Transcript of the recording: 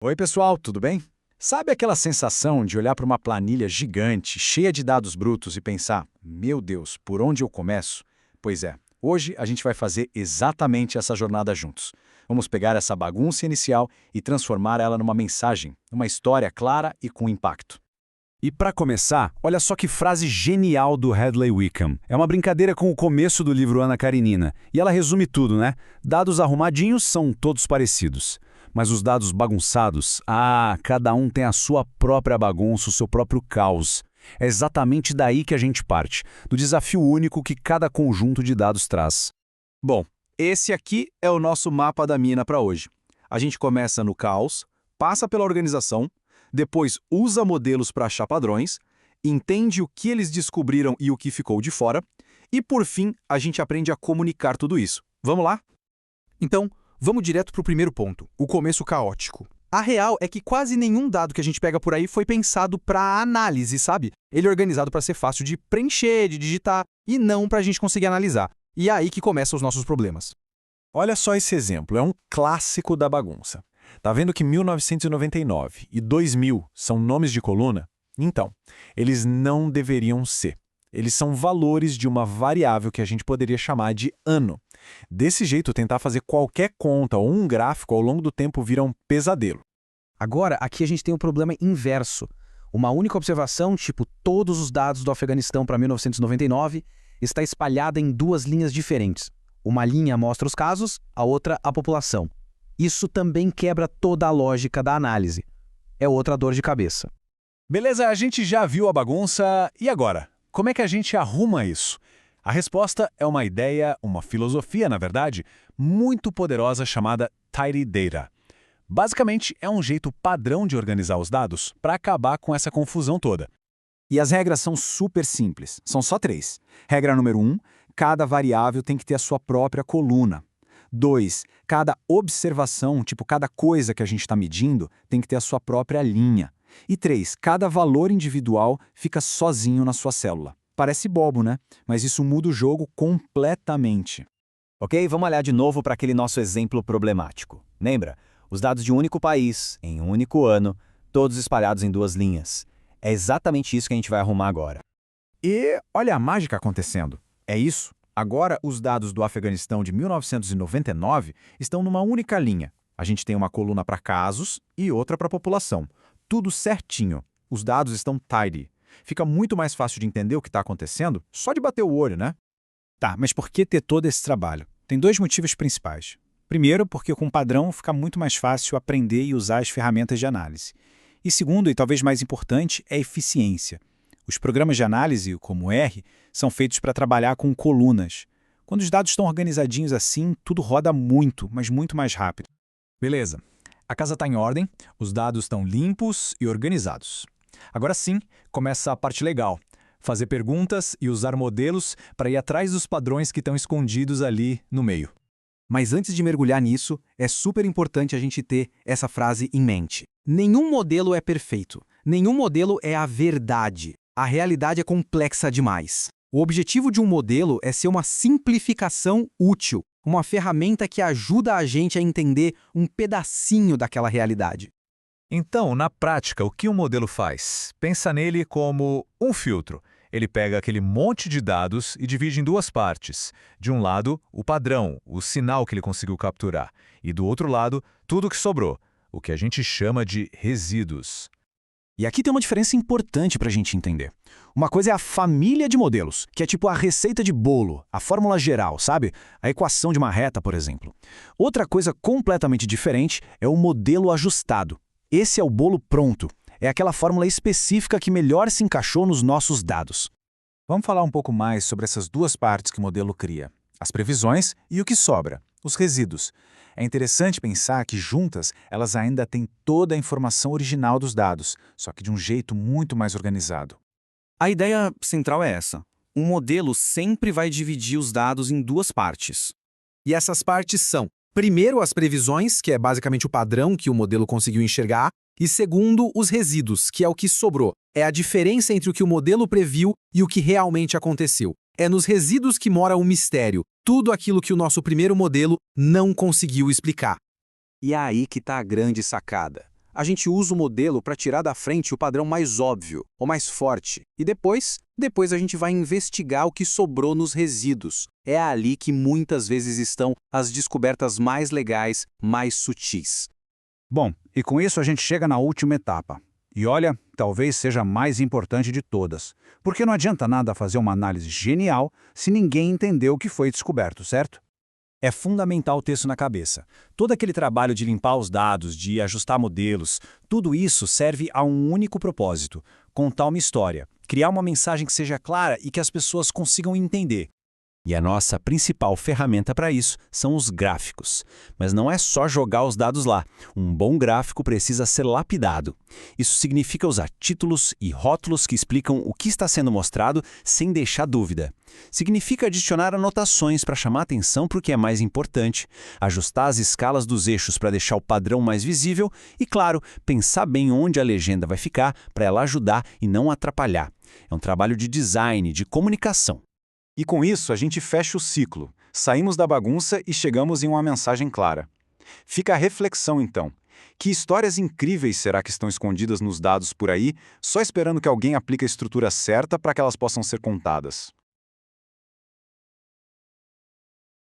Oi, pessoal, tudo bem? Sabe aquela sensação de olhar para uma planilha gigante, cheia de dados brutos e pensar, meu Deus, por onde eu começo? Pois é, hoje a gente vai fazer exatamente essa jornada juntos. Vamos pegar essa bagunça inicial e transformar ela numa mensagem, numa história clara e com impacto. E para começar, olha só que frase genial do Hadley Wickham. É uma brincadeira com o começo do livro Ana Karenina. E ela resume tudo, né? Dados arrumadinhos são todos parecidos. Mas os dados bagunçados, cada um tem a sua própria bagunça, o seu próprio caos. É exatamente daí que a gente parte, do desafio único que cada conjunto de dados traz. Bom, esse aqui é o nosso mapa da mina para hoje. A gente começa no caos, passa pela organização, depois usa modelos para achar padrões, entende o que eles descobriram e o que ficou de fora, e por fim a gente aprende a comunicar tudo isso. Vamos lá? Então, vamos direto para o primeiro ponto, o começo caótico. A real é que quase nenhum dado que a gente pega por aí foi pensado para análise, sabe? Ele é organizado para ser fácil de preencher, de digitar, e não para a gente conseguir analisar. E é aí que começam os nossos problemas. Olha só esse exemplo, é um clássico da bagunça. Tá vendo que 1999 e 2000 são nomes de coluna? Então, eles não deveriam ser. Eles são valores de uma variável que a gente poderia chamar de ano. Desse jeito, tentar fazer qualquer conta ou um gráfico ao longo do tempo vira um pesadelo. Agora, aqui a gente tem um problema inverso. Uma única observação, tipo todos os dados do Afeganistão para 1999, está espalhada em duas linhas diferentes. Uma linha mostra os casos, a outra a população. Isso também quebra toda a lógica da análise. É outra dor de cabeça. Beleza, a gente já viu a bagunça, e agora? Como é que a gente arruma isso? A resposta é uma ideia, uma filosofia, na verdade, muito poderosa chamada Tidy Data. Basicamente, é um jeito padrão de organizar os dados para acabar com essa confusão toda. E as regras são super simples, são só 3. Regra número 1, cada variável tem que ter a sua própria coluna. 2, cada observação, tipo cada coisa que a gente está medindo, tem que ter a sua própria linha. E 3, cada valor individual fica sozinho na sua célula. Parece bobo, né? Mas isso muda o jogo completamente. Ok, vamos olhar de novo para aquele nosso exemplo problemático. Lembra? Os dados de um único país, em um único ano, todos espalhados em duas linhas. É exatamente isso que a gente vai arrumar agora. E olha a mágica acontecendo. É isso. Agora, os dados do Afeganistão de 1999 estão numa única linha. A gente tem uma coluna para casos e outra para população. Tudo certinho. Os dados estão tidy. Fica muito mais fácil de entender o que está acontecendo só de bater o olho, né? Tá, mas por que ter todo esse trabalho? Tem dois motivos principais. Primeiro, porque com padrão fica muito mais fácil aprender e usar as ferramentas de análise. E segundo, e talvez mais importante, é a eficiência. Os programas de análise, como o R, são feitos para trabalhar com colunas. Quando os dados estão organizadinhos assim, tudo roda muito, mas muito mais rápido. Beleza. A casa está em ordem, os dados estão limpos e organizados. Agora sim, começa a parte legal. Fazer perguntas e usar modelos para ir atrás dos padrões que estão escondidos ali no meio. Mas antes de mergulhar nisso, é super importante a gente ter essa frase em mente. Nenhum modelo é perfeito. Nenhum modelo é a verdade. A realidade é complexa demais. O objetivo de um modelo é ser uma simplificação útil, uma ferramenta que ajuda a gente a entender um pedacinho daquela realidade. Então, na prática, o que um modelo faz? Pensa nele como um filtro. Ele pega aquele monte de dados e divide em duas partes. De um lado, o padrão, o sinal que ele conseguiu capturar. E do outro lado, tudo o que sobrou, o que a gente chama de resíduos. E aqui tem uma diferença importante para a gente entender. Uma coisa é a família de modelos, que é tipo a receita de bolo, a fórmula geral, sabe? A equação de uma reta, por exemplo. Outra coisa completamente diferente é o modelo ajustado. Esse é o bolo pronto. É aquela fórmula específica que melhor se encaixou nos nossos dados. Vamos falar um pouco mais sobre essas duas partes que o modelo cria. As previsões e o que sobra, os resíduos. É interessante pensar que juntas elas ainda têm toda a informação original dos dados, só que de um jeito muito mais organizado. A ideia central é essa. Um modelo sempre vai dividir os dados em duas partes. E essas partes são, primeiro, as previsões, que é basicamente o padrão que o modelo conseguiu enxergar, e segundo, os resíduos, que é o que sobrou. É a diferença entre o que o modelo previu e o que realmente aconteceu. É nos resíduos que mora o mistério, tudo aquilo que o nosso primeiro modelo não conseguiu explicar. E é aí que está a grande sacada. A gente usa o modelo para tirar da frente o padrão mais óbvio, ou mais forte. E depois a gente vai investigar o que sobrou nos resíduos. É ali que muitas vezes estão as descobertas mais legais, mais sutis. Bom, e com isso a gente chega na última etapa. E olha, talvez seja a mais importante de todas. Porque não adianta nada fazer uma análise genial se ninguém entendeu o que foi descoberto, certo? É fundamental ter isso na cabeça. Todo aquele trabalho de limpar os dados, de ajustar modelos, tudo isso serve a um único propósito: contar uma história, criar uma mensagem que seja clara e que as pessoas consigam entender. E a nossa principal ferramenta para isso são os gráficos. Mas não é só jogar os dados lá. Um bom gráfico precisa ser lapidado. Isso significa usar títulos e rótulos que explicam o que está sendo mostrado sem deixar dúvida. Significa adicionar anotações para chamar atenção para o que é mais importante, ajustar as escalas dos eixos para deixar o padrão mais visível e, claro, pensar bem onde a legenda vai ficar para ela ajudar e não atrapalhar. É um trabalho de design, de comunicação. E com isso, a gente fecha o ciclo. Saímos da bagunça e chegamos em uma mensagem clara. Fica a reflexão, então. Que histórias incríveis será que estão escondidas nos dados por aí, só esperando que alguém aplique a estrutura certa para que elas possam ser contadas?